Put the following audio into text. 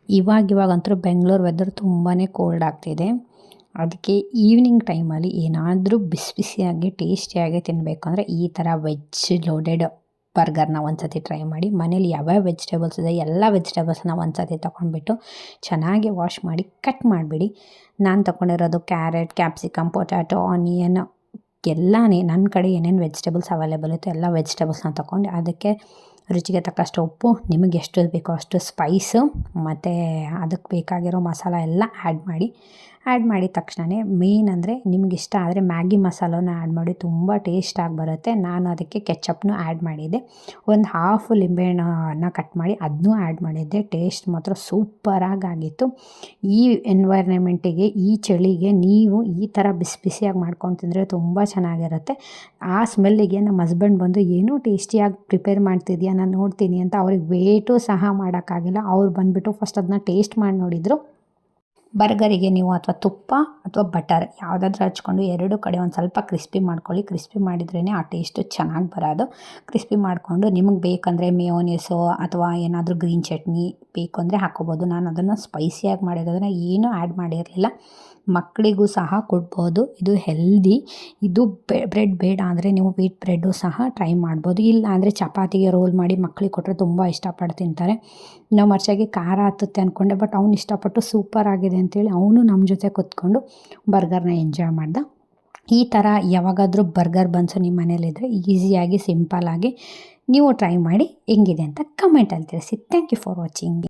ಇವಾಗಂತೂ ಬೆಂಗಳೂರು ವೆದರ್ ತುಂಬಾ ಕೋಲ್ಡ್ ಆಗ್ತಿದೆ. ಅದಕ್ಕೆ ಈವ್ನಿಂಗ್ ಟೈಮಲ್ಲಿ ಏನಾದರೂ ಬಿಸಿ ಬಿಸಿಯಾಗಿ ಟೇಸ್ಟಿಯಾಗಿ ತಿನ್ನಬೇಕು ಅಂದರೆ ಈ ಥರ ವೆಜ್ ಲೋಡೆಡ್ ಬರ್ಗರ್ನ ಒಂದ್ಸತಿ ಟ್ರೈ ಮಾಡಿ. ಮನೇಲಿ ಯಾವ್ಯಾವ ವೆಜಿಟೇಬಲ್ಸ್ ಇದೆ ಎಲ್ಲ ವೆಜಿಟೇಬಲ್ಸ್ನ ಒಂದ್ಸತಿ ತೊಗೊಂಡ್ಬಿಟ್ಟು ಚೆನ್ನಾಗಿ ವಾಶ್ ಮಾಡಿ ಕಟ್ ಮಾಡಿಬಿಡಿ. ನಾನು ತೊಗೊಂಡಿರೋದು ಕ್ಯಾರೆಟ್, ಕ್ಯಾಪ್ಸಿಕಮ್, ಪೊಟ್ಯಾಟೊ, ಆನಿಯನ್ ಎಲ್ಲನೇ ನನ್ನ ಕಡೆ ಏನೇನು ವೆಜಿಟೇಬಲ್ಸ್ ಅವೈಲೇಬಲ್ ಇತ್ತು ಎಲ್ಲ ವೆಜಿಟೇಬಲ್ಸ್ನ ತೊಗೊಂಡು ಅದಕ್ಕೆ ರುಚಿಗೆ ತಕ್ಕಷ್ಟು ಉಪ್ಪು, ನಿಮಗೆ ಎಷ್ಟು ಬೇಕೋ ಅಷ್ಟು ಸ್ಪೈಸು ಮತ್ತು ಅದಕ್ಕೆ ಬೇಕಾಗಿರೋ ಮಸಾಲ ಎಲ್ಲ ಆ್ಯಡ್ ಮಾಡಿದ ತಕ್ಷಣವೇ ಮೇಯ್ನ್ ಅಂದರೆ ನಿಮ್ಗೆ ಇಷ್ಟ ಆದರೆ ಮ್ಯಾಗಿ ಮಸಾಲನ ಆ್ಯಡ್ ಮಾಡಿ ತುಂಬ ಟೇಸ್ಟಾಗಿ ಬರುತ್ತೆ. ನಾನು ಅದಕ್ಕೆ ಕೆಚಪ್ನೂ ಆ್ಯಡ್ ಮಾಡಿದ್ದೆ. ಒಂದು ಹಾಫ್ ಲಿಂಬೆಹಣ್ಣನ್ನ ಕಟ್ ಮಾಡಿ ಅದನ್ನೂ ಆ್ಯಡ್ ಮಾಡಿದ್ದೆ. ಟೇಸ್ಟ್ ಮಾತ್ರ ಸೂಪರಾಗಿತ್ತು. ಈ ಎನ್ವೈರ್ನಮೆಂಟಿಗೆ ಈ ಚಳಿಗೆ ನೀವು ಈ ಥರ ಬಿಸಿ ಬಿಸಿಯಾಗಿ ಮಾಡ್ಕೊಂಡು ತಿಂದರೆ ತುಂಬ ಚೆನ್ನಾಗಿರುತ್ತೆ. ಆ ಸ್ಮೆಲ್ಲಿಗೆ ನಮ್ಮ ಹಸ್ಬೆಂಡ್ ಬಂದು ಏನೋ ಟೇಸ್ಟಿಯಾಗಿ ಪ್ರಿಪೇರ್ ಮಾಡ್ತಿದ್ಯಾ ನಾನು ನೋಡ್ತೀನಿ ಅಂತ ಅವ್ರಿಗೆ ವೇಟು ಸಹ ಮಾಡೋಕ್ಕಾಗಿಲ್ಲ. ಅವ್ರು ಬಂದುಬಿಟ್ಟು ಫಸ್ಟ್ ಅದನ್ನ ಟೇಸ್ಟ್ ಮಾಡಿ ನೋಡಿದರು. ಬರ್ಗರಿಗೆ ನೀವು ಅಥವಾ ತುಪ್ಪ ಅಥವಾ ಬಟರ್ ಯಾವುದಾದ್ರೂ ಹಚ್ಕೊಂಡು ಎರಡು ಕಡೆ ಒಂದು ಸ್ವಲ್ಪ ಕ್ರಿಸ್ಪಿ ಮಾಡ್ಕೊಳ್ಳಿ. ಕ್ರಿಸ್ಪಿ ಮಾಡಿದ್ರೇ ಆ ಟೇಸ್ಟು ಚೆನ್ನಾಗಿ ಬರೋದು. ಕ್ರಿಸ್ಪಿ ಮಾಡಿಕೊಂಡು ನಿಮಗೆ ಬೇಕಂದರೆ ಮೇಯೋನೀಸು ಅಥವಾ ಏನಾದರೂ ಗ್ರೀನ್ ಚಟ್ನಿ ಬೇಕು ಅಂದರೆ ಹಾಕ್ಕೋಬೋದು. ನಾನು ಅದನ್ನು ಸ್ಪೈಸಿಯಾಗಿ ಮಾಡಿರೋದನ್ನು ಏನೂ ಆ್ಯಡ್ ಮಾಡಿರಲಿಲ್ಲ. ಮಕ್ಕಳಿಗೂ ಸಹ ಕೊಡ್ಬೋದು. ಇದು ಹೆಲ್ದಿ. ಇದು ಬ್ರೆಡ್ ಬೇಡ ಅಂದರೆ ನೀವು ವೀಟ್ ಬ್ರೆಡ್ಡು ಸಹ ಟ್ರೈ ಮಾಡ್ಬೋದು. ಇಲ್ಲ ಅಂದರೆ ಚಪಾತಿಗೆ ರೋಲ್ ಮಾಡಿ ಮಕ್ಕಳಿಗೆ ಕೊಟ್ಟರೆ ತುಂಬ ಇಷ್ಟಪಟ್ಟು ತಿಂತಾರೆ. ನಾವು ಮರ್ಚಾಗಿ ಖಾರ ಹತ್ತುತ್ತೆ ಅಂದ್ಕೊಂಡೆ, ಬಟ್ ಅವ್ನು ಇಷ್ಟಪಟ್ಟು ಸೂಪರ್ ಆಗಿದೆ ಅಂತೇಳಿ ಅವನು ನಮ್ಮ ಜೊತೆ ಕೂತ್ಕೊಂಡು ಬರ್ಗರ್ನ ಎಂಜಾಯ್ ಮಾಡ್ದ. ಈ ಥರ ಯಾವಾಗಾದರೂ ಬರ್ಗರ್ ಬನ್ಸು ನಿಮ್ಮ ಮನೇಲಿದ್ದರೆ ಈಸಿಯಾಗಿ ಸಿಂಪಲ್ಲಾಗಿ ನೀವು ಟ್ರೈ ಮಾಡಿ ಹೆಂಗಿದೆ ಅಂತ ಕಮೆಂಟಲ್ಲಿ ತಿಳಿಸಿ. Thank you for watching.